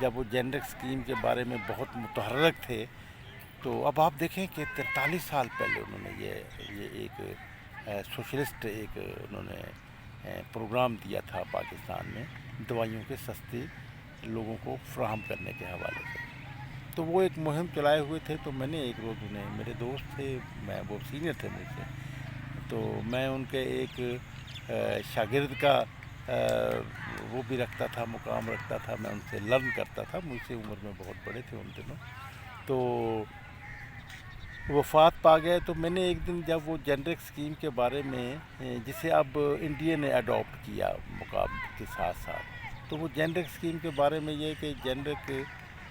جب وہ gender scheme کے بارے میں بہت متحرک تھے، تو اب آپ دیکھیں کہ 43 سال پہلے انہوں نے یہ ایک سوشلسٹ ایک انہوں نے پروگرام دیا تھا پاکستان میں دوائیوں کے سستی لوگوں کو فراہم کرنے کے حوالے سے. تو وہ ایک مہم چلائے ہوئے تھے. تو میں نے ایک روز انہیں، میرے دوست تھے، وہ سینئر تھے مجھ سے، تو میں ان کے ایک شاگرد کا وہ بھی رکھتا تھا، مقام رکھتا تھا، میں ان سے لرن کرتا تھا، مجھ سے عمر میں بہت بڑے تھے ان دنوں. تو وفات پا گئے. تو میں نے ایک دن جب وہ جینڈر اسکیم کے بارے میں جسے اب انڈیا نے اڈاپٹ کیا مقام کے ساتھ ساتھ، تو وہ جینڈر اسکیم کے بارے میں یہ کہ جینڈر کے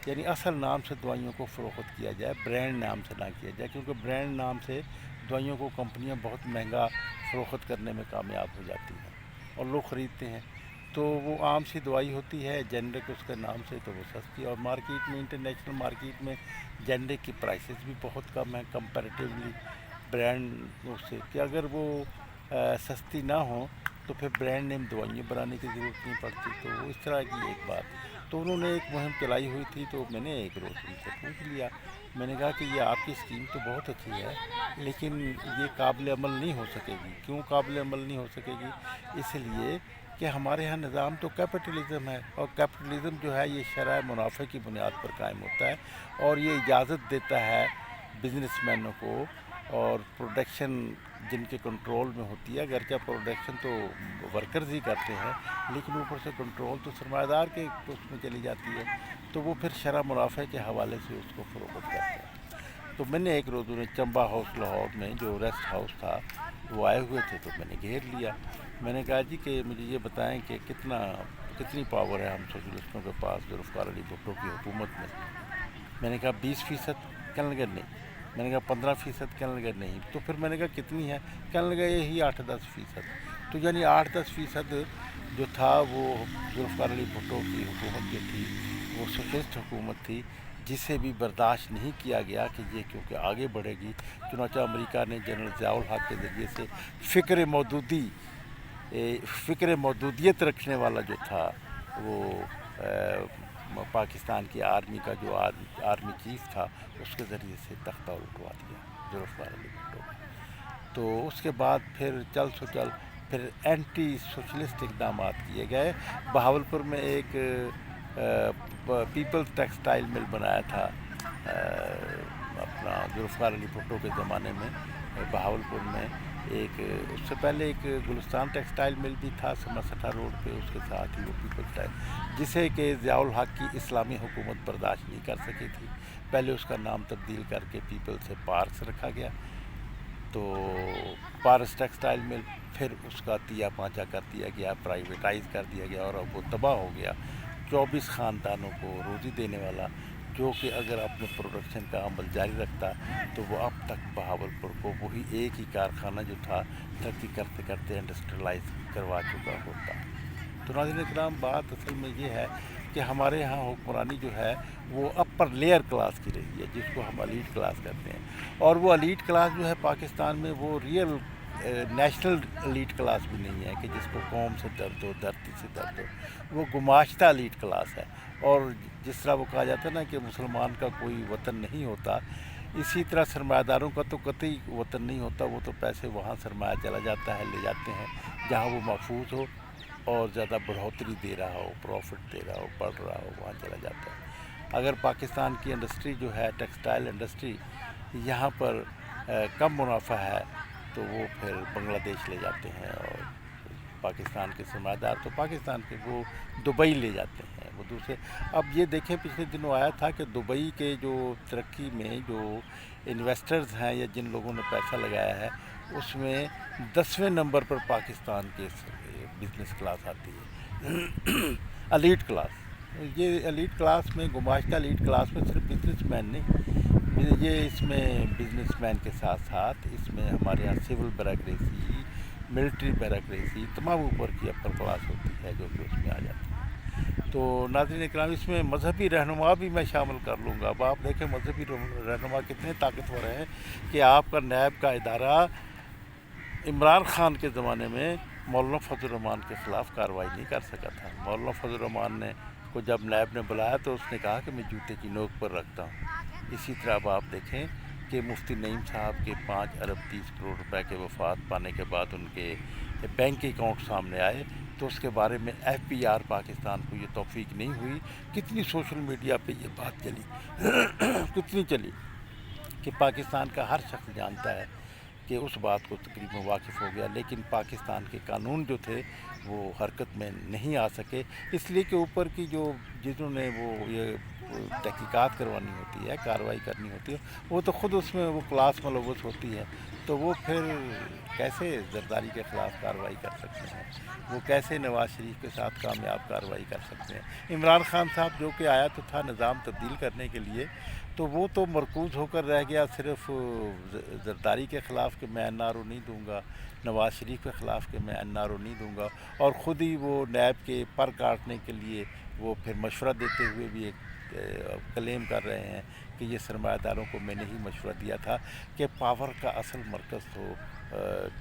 یعنی اصل نام سے دوائیوں کو فروخت کیا جائے، برانڈ نام سے نہ کیا جائے، کیونکہ برانڈ نام سے دوائیوں کو کمپنیاں بہت مہنگا فروخت کرنے میں کامیاب ہو جاتی ہیں اور لوگ خریدتے ہیں. تو وہ عام سی دوائی ہوتی ہے جینڈر کے اس کے نام سے، تو وہ سستی، اور مارکیٹ میں انٹرنیشنل مارکیٹ میں جینڈر کی پرائسز بھی بہت کم ہیں کمپیریٹیولی برانڈ اس سے، کہ اگر وہ سستی نہ ہوں تو پھر برانڈ نیم دوائیاں بنانے کی ضرورت نہیں پڑتی. تو اس طرح کی ایک بات. تو انہوں نے ایک مہم چلائی ہوئی تھی. تو میں نے ایک روز ان سے پوچھ لیا، میں نے کہا کہ یہ آپ کی اسکیم تو بہت اچھی ہے، لیکن یہ قابل عمل نہیں ہو سکے گی. کیوں قابل عمل نہیں ہو سکے گی؟ اس لیے کہ ہمارے ہاں نظام تو کیپٹلزم ہے، اور کیپٹلزم جو ہے یہ شرح منافع کی بنیاد پر قائم ہوتا ہے، اور یہ اجازت دیتا ہے بزنس مینوں کو، اور پروڈکشن جن کے کنٹرول میں ہوتی ہے، اگرچہ پروڈکشن تو ورکرز ہی کرتے ہیں، لیکن اوپر سے کنٹرول تو سرمایہ دار کے اس میں چلی جاتی ہے. تو وہ پھر شرح منافع کے حوالے سے اس کو فروخت کرتے ہیں. تو میں نے ایک روز انہیں چمبا ہاؤس لاہور میں جو ریسٹ ہاؤس تھا وہ آئے ہوئے تھے، تو میں نے گھیر لیا. میں نے کہا جی کہ مجھے یہ بتائیں کہ کتنی پاور ہے ہم سوشلسٹوں کے پاس ذوالفقار علی بھٹو کی حکومت میں. میں نے کہا 20%. کہنے لگے نہیں. میں نے کہا 15%. کہنے لگے نہیں. تو پھر میں نے کہا کتنی ہے؟ کہنے لگے یہی 8-10%. تو یعنی 8-10% جو تھا وہ ذوالفقار علی بھٹو کی حکومت جو تھی وہ سوشلسٹ حکومت تھی، جسے بھی برداشت نہیں کیا گیا کہ یہ کیونکہ آگے بڑھے گی. چنانچہ امریکہ نے جنرل ضیاء الحق کے ذریعے سے فکر مودودیت رکھنے والا جو تھا وہ پاکستان کی آرمی کا جو آرمی چیف تھا، اس کے ذریعے سے تختہ الٹوا دیا ذوالفقار علی بھٹو. تو اس کے بعد پھر پھر اینٹی سوشلسٹ اقدامات کیے گئے. بہاولپور میں ایک پیپلز ٹیکسٹائل مل بنایا تھا اپنا ذوالفقار علی بھٹو کے زمانے میں بہاولپور میں. اس سے پہلے ایک گلستان ٹیکسٹائل مل بھی تھا سماسٹھا روڈ پہ، اس کے ساتھ ہی وہ پیپلز ٹیکسٹائل، جسے کہ ضیاء الحق کی اسلامی حکومت برداشت نہیں کر سکی تھی. پہلے اس کا نام تبدیل کر کے پیپلز سے پارکس رکھا گیا. تو پارس ٹیکسٹائل مل، پھر اس کا تیا پانچا کر دیا گیا، پرائیویٹائز کر دیا گیا، اور اب وہ تباہ ہو گیا. 24 خاندانوں کو روزی دینے والا، جو کہ اگر اپنے پروڈکشن کا عمل جاری رکھتا تو وہ اب تک بہاولپور کو وہی ایک ہی کارخانہ جو تھا ترقی کرتے کرتے انڈسٹریلائز کروا چکا ہوتا. تو ناظرین کرام، بات اصل میں یہ ہے کہ ہمارے ہاں حکمرانی جو ہے وہ اپر لیئر کلاس کی رہی ہے، جس کو ہم ایلیٹ کلاس کہتے ہیں. اور وہ ایلیٹ کلاس جو ہے پاکستان میں وہ ریئل نیشنل ایلیٹ کلاس بھی نہیں ہے کہ جس کو قوم سے درد ہو، دھرتی سے درد ہو. وہ گماشتہ ایلیٹ کلاس ہے. اور جس طرح وہ کہا جاتا ہے نا کہ مسلمان کا کوئی وطن نہیں ہوتا، اسی طرح سرمایہ داروں کا تو قطعی وطن نہیں ہوتا. وہ تو پیسے وہاں سرمایہ چلا جاتا ہے، لے جاتے ہیں جہاں وہ محفوظ ہو اور زیادہ بڑھوتری دے رہا ہو، پروفٹ دے رہا ہو، بڑھ رہا ہو، وہاں چلا جاتا ہے. اگر پاکستان کی انڈسٹری جو ہے ٹیکسٹائل انڈسٹری یہاں پر کم منافع ہے تو وہ پھر بنگلہ دیش لے جاتے ہیں، اور پاکستان کے سرمایہ دار تو پاکستان کے وہ دبئی لے جاتے ہیں وہ دوسرے. اب یہ دیکھیں پچھلے دنوں آیا تھا کہ دبئی کے جو ترقی میں جو انویسٹرز ہیں یا جن لوگوں نے پیسہ لگایا ہے، اس میں 10ویں نمبر پر پاکستان کے بزنس کلاس آتی ہے، ایلیٹ کلاس. یہ ایلیٹ کلاس میں، گماشتہ ایلیٹ کلاس میں صرف بزنس مین نہیں، یہ اس میں بزنس مین کے ساتھ ساتھ اس میں ہمارے یہاں سول بیوروکریسی، ملٹری بیوروکریسی تمام اوپر کی اپر کلاس ہوتی ہے جو کہ اس میں آ جاتی ہے. تو ناظرین اکرام، اس میں مذہبی رہنما بھی میں شامل کر لوں گا. اب آپ دیکھیں مذہبی رہنما کتنے طاقتور ہیں کہ آپ کا نیب کا ادارہ عمران خان کے زمانے میں مولانا فضل الرحمان کے خلاف کارروائی نہیں کر سکا تھا. مولانا فضل الرحمان نے کو جب نیب نے بلایا تو اس نے کہا کہ میں جوتے کی نوک پر رکھتا ہوں۔ اسی طرح اب آپ دیکھیں کہ مفتی نعیم صاحب کے 5 ارب 30 کروڑ روپے کے وفات پانے کے بعد ان کے بینک اکاؤنٹ سامنے آئے تو اس کے بارے میں ایف پی آر پاکستان کو یہ توفیق نہیں ہوئی۔ کتنی سوشل میڈیا پہ یہ بات چلی کتنی چلی کہ پاکستان کا ہر شخص جانتا ہے کہ اس بات کو تقریباً واقف ہو گیا، لیکن پاکستان کے قانون جو تھے وہ حرکت میں نہیں آ سکے، اس لیے کہ اوپر کی جو جنہوں نے وہ یہ تحقیقات کروانی ہوتی ہے، کارروائی کرنی ہوتی ہے، وہ تو خود اس میں وہ کلاس ملوث ہوتی ہے، تو وہ پھر کیسے زرداری کے خلاف کارروائی کر سکتے ہیں، وہ کیسے نواز شریف کے ساتھ کامیاب کارروائی کر سکتے ہیں۔ عمران خان صاحب جو کہ آیا تو تھا نظام تبدیل کرنے کے لیے، تو وہ تو مرکوز ہو کر رہ گیا صرف زرداری کے خلاف کہ میں این آر او نہیں دوں گا، نواز شریف کے خلاف کہ میں این آر او نہیں دوں گا، اور خود ہی وہ نیب کے پر کاٹنے کے لیے وہ پھر مشورہ دیتے ہوئے بھی ایک کلیم کر رہے ہیں کہ یہ سرمایہ داروں کو میں نے ہی مشورہ دیا تھا کہ پاور کا اصل مرکز تو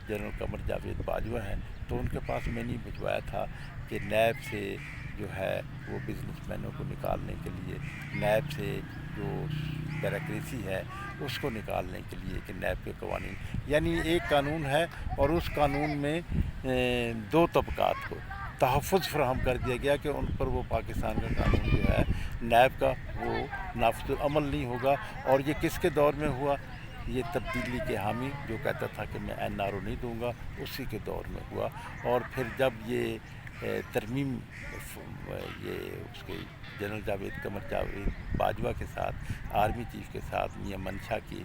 جنرل قمر جاوید باجوہ ہیں، تو ان کے پاس میں نہیں بھجوایا تھا کہ نیب سے جو ہے وہ بزنس مینوں کو نکالنے کے لیے، نیب سے جو بیوروکریسی ہے اس کو نکالنے کے لیے کہ نیب کے قوانین، یعنی ایک قانون ہے اور اس قانون میں دو طبقات کو تحفظ فراہم کر دیا گیا کہ ان پر وہ پاکستان کا قانون جو ہے نیب کا وہ نافذ العمل نہیں ہوگا۔ اور یہ کس کے دور میں ہوا؟ یہ تبدیلی کے حامی جو کہتا تھا کہ میں این آر او نہیں دوں گا، اسی کے دور میں ہوا۔ اور پھر جب یہ ترمیم یہ اس کے جنرل قمر جاوید باجوہ کے ساتھ آرمی چیف کے ساتھ میاں منشا کی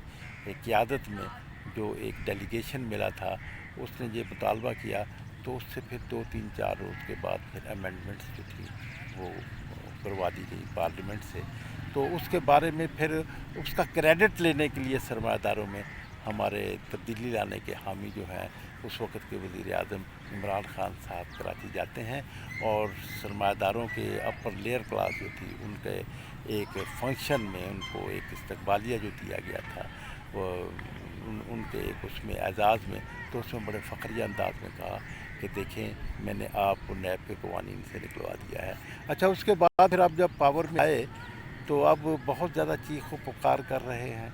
قیادت میں جو ایک ڈیلیگیشن ملا تھا، اس نے یہ مطالبہ کیا تو اس سے پھر 2-3-4 روز کے بعد پھر امینڈمنٹس جو تھی وہ کروا دی گئی پارلیمنٹ سے۔ تو اس کے بارے میں پھر اس کا کریڈٹ لینے کے لیے سرمایہ داروں میں ہمارے تبدیلی لانے کے حامی جو ہیں اس وقت کے وزیر اعظم عمران خان صاحب کراچی جاتے ہیں، اور سرمایہ داروں کے اپر لیئر کلاس جو تھی ان کے ایک فنکشن میں ان کو ایک استقبالیہ جو دیا گیا تھا وہ ان کے ایک اس میں اعزاز میں، تو اس میں بڑے فخریہ انداز میں کہا کہ دیکھیں میں نے آپ کو نیب کے قوانین سے نکلوا دیا ہے۔ اچھا، اس کے بعد پھر اب جب پاور میں آئے تو اب بہت زیادہ چیخ و پکار کر رہے ہیں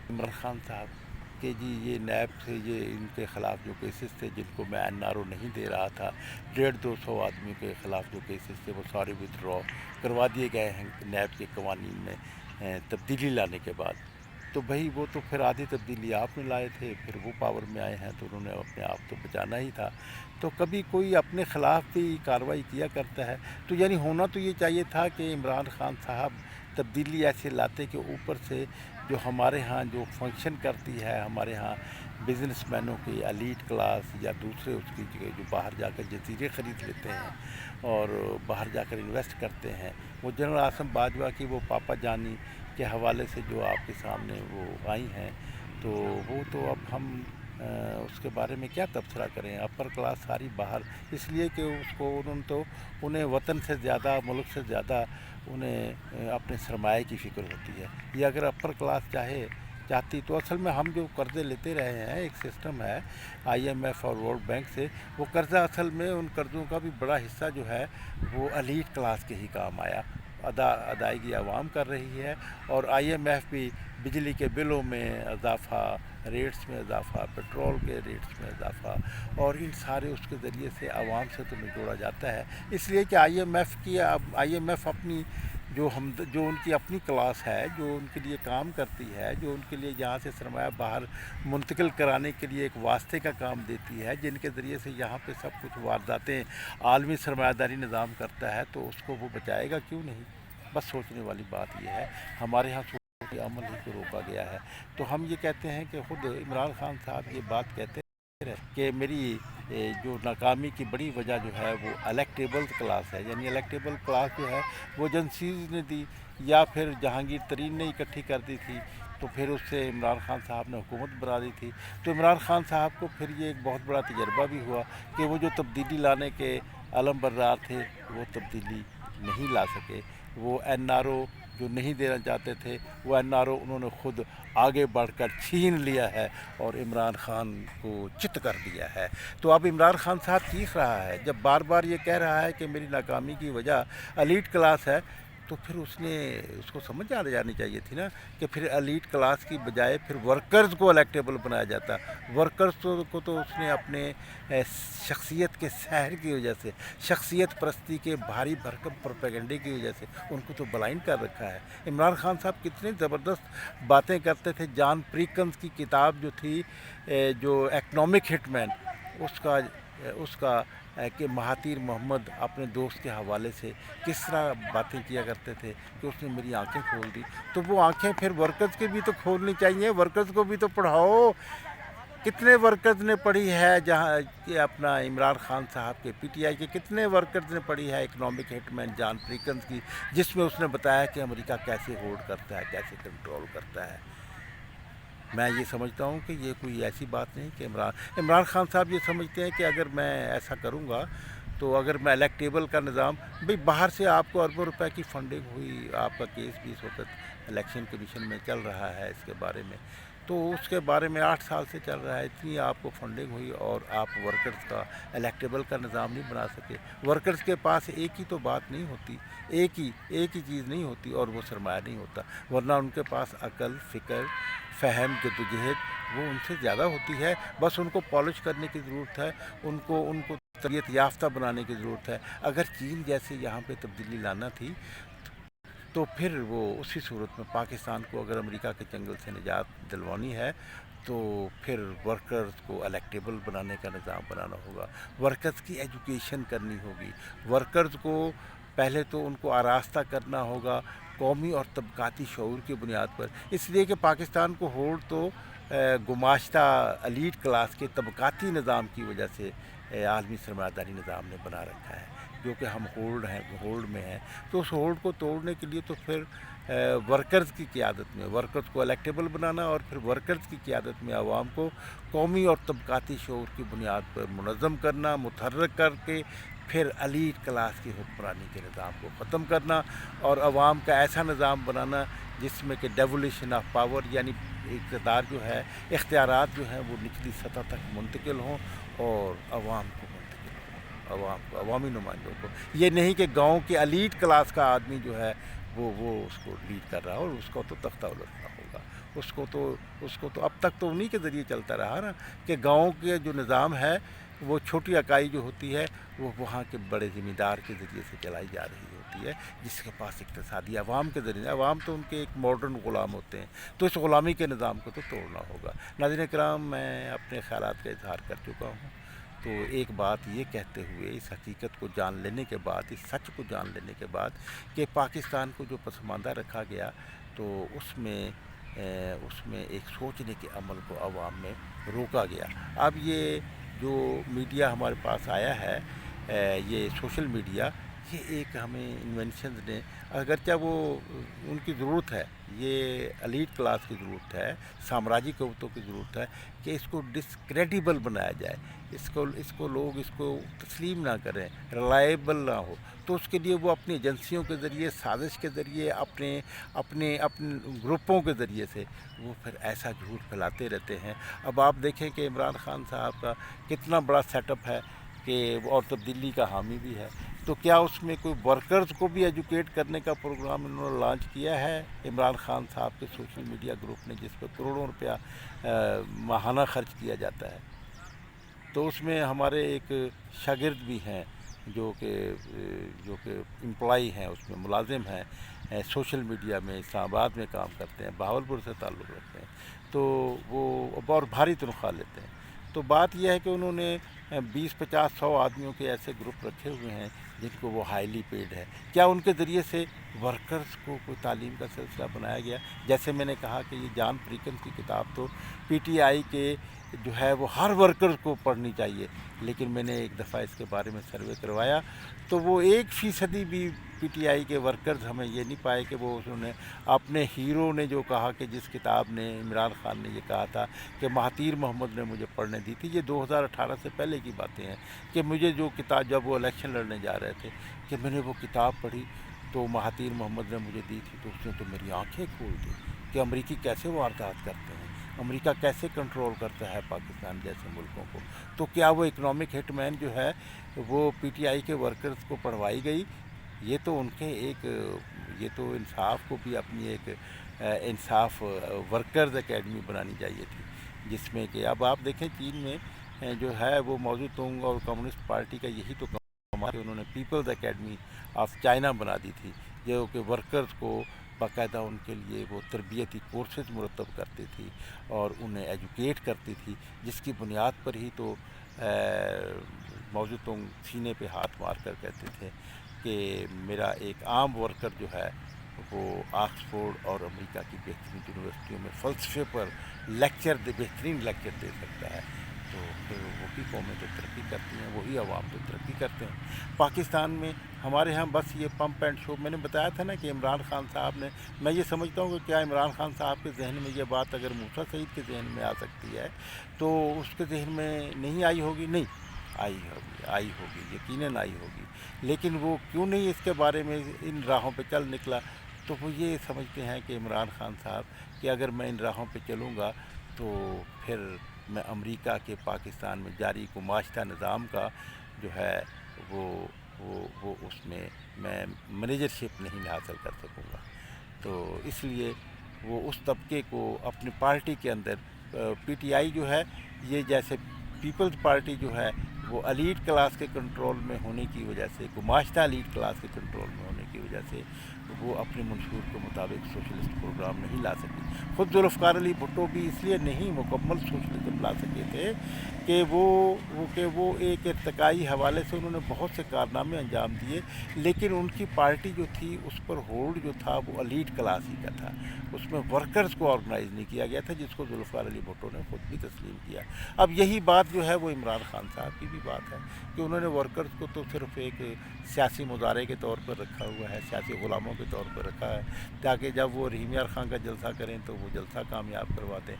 عمران خان صاحب کہ جی یہ نیب سے یہ ان کے خلاف جو کیسز تھے جن کو میں این آر او نہیں دے رہا تھا، 150-200 آدمی کے خلاف جو کیسز تھے وہ سارے ودرا کروا دیے گئے ہیں نیب کے قوانین میں تبدیلی لانے کے بعد۔ تو بھائی وہ تو پھر آدھی تبدیلی آپ نے لائے تھے، پھر وہ پاور میں آئے ہیں تو انہوں نے اپنے آپ تو بچانا ہی تھا، تو کبھی کوئی اپنے خلاف بھی کارروائی کیا کرتا ہے۔ تو یعنی ہونا تو یہ چاہیے تھا کہ عمران خان صاحب تبدیلی ایسے لاتے کہ اوپر سے جو ہمارے ہاں جو فنکشن کرتی ہے، ہمارے ہاں بزنس مینوں کی ایلیٹ کلاس یا دوسرے اس کی جو باہر جا کر جزیرے خرید لیتے ہیں اور باہر جا کر انویسٹ کرتے ہیں، وہ جنرل عاصم باجوہ کی وہ پاپا جانی کے حوالے سے جو آپ کے سامنے وہ آئی ہیں، تو وہ تو اب ہم اس کے بارے میں کیا تبصرہ کریں۔ اپر کلاس ساری باہر، اس لیے کہ اس کو انہیں وطن سے زیادہ، ملک سے زیادہ انہیں اپنے سرمایہ کی فکر ہوتی ہے۔ یہ اگر اپر کلاس چاہتی تو اصل میں ہم جو قرضے لیتے رہے ہیں، ایک سسٹم ہے آئی ایم ایف اور ورلڈ بینک سے، وہ قرضہ اصل میں ان قرضوں کا بھی بڑا حصہ جو ہے وہ ایلیٹ کلاس کے ہی کام آیا، ادائیگی عوام کر رہی ہے، اور آئی ایم ایف بھی بجلی کے بلوں میں اضافہ، ریٹس میں اضافہ، پیٹرول کے ریٹس میں اضافہ، اور ان سارے اس کے ذریعے سے عوام سے تو نچوڑا جاتا ہے، اس لیے کہ آئی ایم ایف اپنی جو ان کی اپنی کلاس ہے، جو ان کے لیے کام کرتی ہے، جو ان کے لیے یہاں سے سرمایہ باہر منتقل کرانے کے لیے ایک واسطے کا کام دیتی ہے، جن کے ذریعے سے یہاں پہ سب کچھ وارداتیں عالمی سرمایہ داری نظام کرتا ہے، تو اس کو وہ بچائے گا کیوں نہیں؟ بس سوچنے والی بات یہ ہے، ہمارے ہاں سوچنے عمل ہی کو روکا گیا ہے۔ تو ہم یہ کہتے ہیں کہ خود عمران خان صاحب یہ بات کہتے ہیں کہ میری جو ناکامی کی بڑی وجہ جو ہے وہ الیکٹیبل کلاس ہے، یعنی الیکٹیبل کلاس جو ہے وہ ایجنسیز نے دی یا پھر جہانگیر ترین نے اکٹھی کر دی تھی، تو پھر اس سے عمران خان صاحب نے حکومت بنا دی تھی۔ تو عمران خان صاحب کو پھر یہ ایک بہت بڑا تجربہ بھی ہوا کہ وہ جو تبدیلی لانے کے علم بردار تھے وہ تبدیلی نہیں لا سکے، وہ این آر او جو نہیں دینا چاہتے تھے وہ NRO انہوں نے خود آگے بڑھ کر چھین لیا ہے اور عمران خان کو چت کر دیا ہے۔ تو اب عمران خان صاحب چیخ رہا ہے، جب بار بار یہ کہہ رہا ہے کہ میری ناکامی کی وجہ ایلیٹ کلاس ہے، تو پھر اس کو سمجھ آ جانی چاہیے تھی نا کہ پھر ایلیٹ کلاس کی بجائے پھر ورکرز کو الیکٹیبل بنایا جاتا۔ ورکرز کو تو اس نے اپنے شخصیت کے سحر کی وجہ سے، شخصیت پرستی کے بھاری بھرکم پروپیگنڈے کی وجہ سے ان کو تو بلائنڈ کر رکھا ہے۔ عمران خان صاحب کتنے زبردست باتیں کرتے تھے۔ جان پریکنز کی کتاب جو تھی، جو اکنامک ہٹ مین، اس کا کہ مہاتیر محمد اپنے دوست کے حوالے سے کس طرح باتیں کیا کرتے تھے کہ اس نے میری آنکھیں کھول دی، تو وہ آنکھیں پھر ورکرز کی بھی تو کھولنی چاہیے، ورکرز کو بھی تو پڑھاؤ۔ کتنے ورکرز نے پڑھی ہے جہاں کہ اپنا عمران خان صاحب کے PTI کے کتنے ورکرز نے پڑھی ہے اکنامک ہٹ مین جان پریکنز کی، جس میں اس نے بتایا کہ امریکہ کیسے ہولڈ کرتا ہے، کیسے کنٹرول کرتا ہے۔ میں یہ سمجھتا ہوں کہ یہ کوئی ایسی بات نہیں کہ عمران خان صاحب یہ سمجھتے ہیں کہ اگر میں ایسا کروں گا تو اگر میں الیکٹیبل کا نظام، بھئی باہر سے آپ کو اربوں روپے کی فنڈنگ ہوئی، آپ کا کیس بھی اس وقت الیکشن کمیشن میں چل رہا ہے اس کے بارے میں، تو اس کے بارے میں 8 سال سے چل رہا ہے، اتنی آپ کو فنڈنگ ہوئی اور آپ ورکرز کا الیکٹیبل کا نظام نہیں بنا سکے۔ ورکرز کے پاس ایک ہی تو بات نہیں ہوتی، ایک ہی چیز نہیں ہوتی اور وہ سرمایہ نہیں ہوتا، ورنہ ان کے پاس عقل، فکر، فہم، جدوجہد وہ ان سے زیادہ ہوتی ہے، بس ان کو پالش کرنے کی ضرورت ہے، ان کو تربیت یافتہ بنانے کی ضرورت ہے۔ اگر چین جیسے یہاں پہ تبدیلی لانا تھی تو پھر وہ اسی صورت میں پاکستان کو اگر امریکہ کے چنگل سے نجات دلوانی ہے تو پھر ورکرز کو الیکٹیبل بنانے کا نظام بنانا ہوگا، ورکرز کی ایجوکیشن کرنی ہوگی، ورکرز کو پہلے تو ان کو آراستہ کرنا ہوگا قومی اور طبقاتی شعور کی بنیاد پر، اس لیے کہ پاکستان کو ہولڈ تو گماشتہ ایلیٹ کلاس کے طبقاتی نظام کی وجہ سے عالمی سرمایہ داری نظام نے بنا رکھا ہے، جو کہ ہم ہولڈ میں ہیں۔ تو اس ہولڈ کو توڑنے کے لیے تو پھر ورکرز کی قیادت میں ورکرز کو الیکٹیبل بنانا اور پھر ورکرز کی قیادت میں عوام کو قومی اور طبقاتی شعور کی بنیاد پر منظم کرنا، متحرک کر کے پھر ایلیٹ کلاس کی حکمرانی کے نظام کو ختم کرنا اور عوام کا ایسا نظام بنانا جس میں کہ ڈیولیشن آف پاور، یعنی اقتدار جو ہے، اختیارات جو ہیں وہ نچلی سطح تک منتقل ہوں اور عوام کو منتقل ہوں، عوامی نمائندوں کو، یہ نہیں کہ گاؤں کی ایلیٹ کلاس کا آدمی جو ہے وہ اس کو لیڈ کر رہا اور اس کو تو تختہ الٹنا ہوگا، اس کو تو اب تک تو انہی کے ذریعے چلتا رہا نا کہ گاؤں کے جو نظام ہے وہ چھوٹی اکائی جو ہوتی ہے وہ وہاں کے بڑے ذمہ دار کے ذریعے سے چلائی جا رہی ہوتی ہے، جس کے پاس اقتصادی عوام کے ذریعے، عوام تو ان کے ایک ماڈرن غلام ہوتے ہیں، تو اس غلامی کے نظام کو تو توڑنا ہوگا۔ ناظرین کرام، میں اپنے خیالات کا اظہار کر چکا ہوں، تو ایک بات یہ کہتے ہوئے اس حقیقت کو جان لینے کے بعد، اس سچ کو جان لینے کے بعد کہ پاکستان کو جو پسماندہ رکھا گیا تو اس میں ایک سوچنے کے عمل کو عوام میں روکا گیا۔ اب یہ جو میڈیا ہمارے پاس آیا ہے، یہ سوشل میڈیا، یہ ایک ہمیں انوینشنز نے، اگرچہ وہ ان کی ضرورت ہے، یہ ایلیٹ کلاس کی ضرورت ہے، سامراجی قوتوں کی ضرورت ہے کہ اس کو ڈسکریڈیبل بنایا جائے، اس کو لوگ اس کو تسلیم نہ کریں، ریلائبل نہ ہو، تو اس کے لیے وہ اپنی ایجنسیوں کے ذریعے، سازش کے ذریعے، اپنے گروپوں کے ذریعے سے وہ پھر ایسا جھوٹ پھیلاتے رہتے ہیں۔ اب آپ دیکھیں کہ عمران خان صاحب کا کتنا بڑا سیٹ اپ ہے کہ اور تبدیلی کا حامی بھی ہے، تو کیا اس میں کوئی ورکرز کو بھی ایجوکیٹ کرنے کا پروگرام انہوں نے لانچ کیا ہے عمران خان صاحب کے سوشل میڈیا گروپ نے، جس پہ کروڑوں روپیہ ماہانہ خرچ کیا جاتا ہے؟ تو اس میں ہمارے ایک شاگرد بھی ہیں جو کہ امپلائی ہیں، اس میں ملازم ہیں، سوشل میڈیا میں اسلام آباد میں کام کرتے ہیں، بہاولپور سے تعلق رکھتے ہیں، تو وہ اور بھاری تنخواہ لیتے ہیں۔ تو بات یہ ہے کہ انہوں نے 20-50-100 آدمیوں کے ایسے گروپ رکھے ہوئے ہیں جن کو وہ ہائیلی پیڈ ہے۔ کیا ان کے ذریعے سے ورکرز کو کوئی تعلیم کا سلسلہ بنایا گیا؟ جیسے میں نے کہا کہ یہ جان پریکن کی کتاب تو PTI کے جو ہے وہ ہر ورکر کو پڑھنی چاہیے، لیکن میں نے ایک دفعہ اس کے بارے میں سروے کروایا تو وہ 1% بھی PTI کے ورکرز ہمیں یہ نہیں پائے کہ وہ انہوں نے اپنے ہیرو نے جو کہا کہ جس کتاب نے عمران خان نے یہ کہا تھا کہ مہاتیر محمد نے مجھے پڑھنے دی تھی، یہ 2018 سے پہلے کی باتیں ہیں کہ مجھے جو کتاب، جب وہ الیکشن لڑنے جا رہے تھے، کہ میں نے وہ کتاب پڑھی تو مہاتیر محمد نے مجھے دی تھی، تو اس نے تو میری آنکھیں کھول دی کہ امریکی کیسے واردات کرتے ہیں، امریکہ کیسے کنٹرول کرتا ہے پاکستان جیسے ملکوں کو. تو کیا وہ اکنامک ہٹ مین جو ہے وہ پی ٹی آئی کے ورکرز کو پڑھوائی گئی؟ یہ تو ان کے ایک، یہ تو انصاف کو بھی اپنی ایک انصاف ورکرز اکیڈمی بنانی چاہیے تھی، جس میں کہ اب آپ دیکھیں چین میں جو ہے وہ موضوع تونگ اور کمیونسٹ پارٹی کا یہی تو کام ہے، انہوں نے پیپلز اکیڈمی آف چائنا بنا دی تھی، جو کہ ورکرز کو باقاعدہ ان کے لیے وہ تربیتی کورسز مرتب کرتی تھی اور انہیں ایجوکیٹ کرتی تھی، جس کی بنیاد پر ہی تو موضوع تونگ سینے پہ ہاتھ مار کر کہتے تھے کہ میرا ایک عام ورکر جو ہے وہ آکسفورڈ اور امریکہ کی بہترین یونیورسٹیوں میں فلسفے پر بہترین لیکچر دے سکتا ہے. تو پھر وہی قومیں تو ترقی کرتی ہیں، وہی عوام تو ترقی کرتے ہیں. پاکستان میں ہمارے ہاں بس یہ پمپ اینڈ شو، میں نے بتایا تھا نا کہ عمران خان صاحب نے، میں یہ سمجھتا ہوں کہ کیا عمران خان صاحب کے ذہن میں یہ بات اگر موسیٰ سعید کے ذہن میں آ سکتی ہے تو اس کے ذہن میں نہیں آئی ہوگی؟ نہیں آئی ہوگی یقیناً آئی ہوگی، لیکن وہ کیوں نہیں اس کے بارے میں ان راہوں پہ چل نکلا؟ تو وہ یہ سمجھتے ہیں کہ عمران خان صاحب کہ اگر میں ان راہوں پہ چلوں گا تو پھر میں امریکہ کے پاکستان میں جاری گماشتہ نظام کا جو ہے وہ اس میں منیجرشپ نہیں حاصل کر سکوں گا. تو اس لیے وہ اس طبقے کو اپنی پارٹی کے اندر پی ٹی آئی جو ہے یہ جیسے پیپلز پارٹی جو ہے وہ ایلیٹ کلاس کے کنٹرول میں ہونے کی وجہ سے، گماشتہ ایلیٹ کلاس کے کنٹرول میں ہونے کی وجہ سے وہ اپنے منشور کے مطابق سوشلسٹ پروگرام نہیں لا سکی. خود ذوالفقار علی بھٹو بھی اس لیے نہیں مکمل سوشلزم لا سکے تھے کہ وہ ایک ارتقائی حوالے سے انہوں نے بہت سے کارنامے انجام دیے، لیکن ان کی پارٹی جو تھی اس پر ہولڈ جو تھا وہ ایلیٹ کلاس ہی کا تھا، اس میں ورکرز کو آرگنائز نہیں کیا گیا تھا، جس کو ذوالفقار علی بھٹو نے خود بھی تسلیم کیا. اب یہی بات جو ہے وہ عمران خان صاحب کی بھی بات ہے کہ انہوں نے ورکرز کو تو صرف ایک سیاسی مظاہرے کے طور پر رکھا ہوا ہے، سیاسی غلاموں کے طور پر رکھا ہے، تاکہ جب وہ رحیم یار خان کا جلسہ کریں تو وہ جلسہ کامیاب کروا دیں،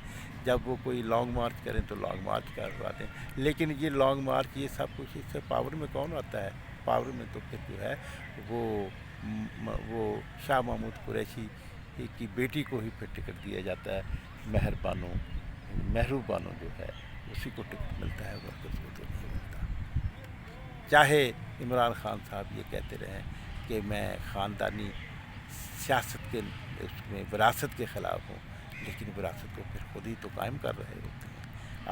جب وہ کوئی لانگ مارچ کریں تو لانگ مارچ کروا دیں. لیکن یہ لانگ مارچ یہ سب کچھ، اس سے پاور میں کون آتا ہے؟ پاور میں تو پھر جو ہے وہ شاہ محمود قریشی کی بیٹی کو ہی پھر ٹکٹ دیا جاتا ہے، مہرو بانو جو ہے اسی کو ٹکٹ ملتا ہے، ورکرز کو تو نہیں ملتا. چاہے عمران خان صاحب یہ کہتے رہیں کہ میں خاندانی سیاست کے اس میں وراثت کے خلاف ہوں، لیکن وراثت کو پھر خود ہی تو قائم کر رہے ہوتے ہیں.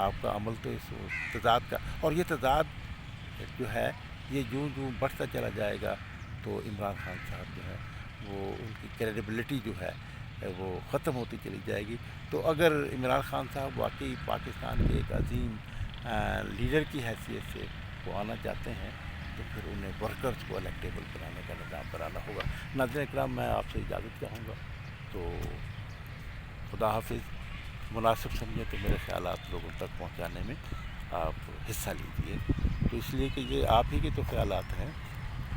آپ کا عمل تو اس تضاد کا، اور یہ تضاد جو ہے یہ جوں بڑھتا چلا جائے گا تو عمران خان صاحب جو ہے وہ ان کی کریڈیبلٹی جو ہے وہ ختم ہوتی چلی جائے گی. تو اگر عمران خان صاحب واقعی پاکستان کے ایک عظیم لیڈر کی حیثیت سے وہ آنا چاہتے ہیں تو پھر انہیں ورکرز کو الیکٹیبل بنانے کا نظام بنانا ہوگا. ناظرین اکرام، میں آپ سے اجازت چاہوں گا، تو خدا حافظ. مناسب سمجھیں تو میرے خیالات لوگوں تک پہنچانے میں آپ حصہ لیجیے، تو اس لیے کہ یہ آپ ہی کے تو خیالات ہیں.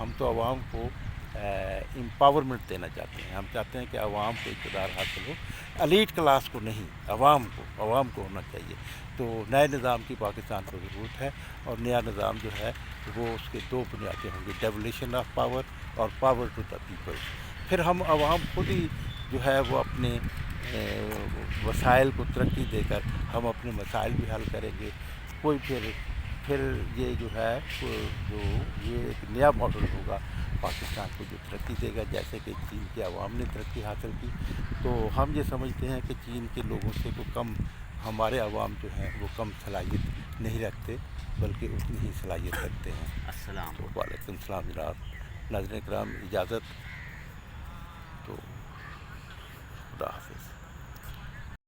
ہم تو عوام کو امپاورمنٹ دینا چاہتے ہیں، ہم چاہتے ہیں کہ عوام کو اقتدار حاصل ہو، ایلیٹ کلاس کو نہیں، عوام کو ہونا چاہیے. تو نئے نظام کی پاکستان کو ضرورت ہے، اور نیا نظام جو ہے وہ اس کے دو بنیادیں ہوں گی، ڈیولیشن آف پاور اور پاور ٹو دا پیپل. پھر ہم عوام خود ہی جو ہے وہ اپنے وسائل کو ترقی دے کر ہم اپنے مسائل بھی حل کریں گے. کوئی پھر یہ جو ہے جو یہ ایک نیا ماڈل ہوگا پاکستان کو جو ترقی دے گا، جیسے کہ چین کے عوام نے ترقی حاصل کی. تو ہم یہ سمجھتے ہیں کہ چین کے لوگوں سے تو کم ہمارے عوام جو ہیں وہ کم صلاحیت نہیں رکھتے، بلکہ اتنی ہی صلاحیت رکھتے ہیں. السلام. تو وعلیکم السلام جناب. ناظرین کرام اجازت.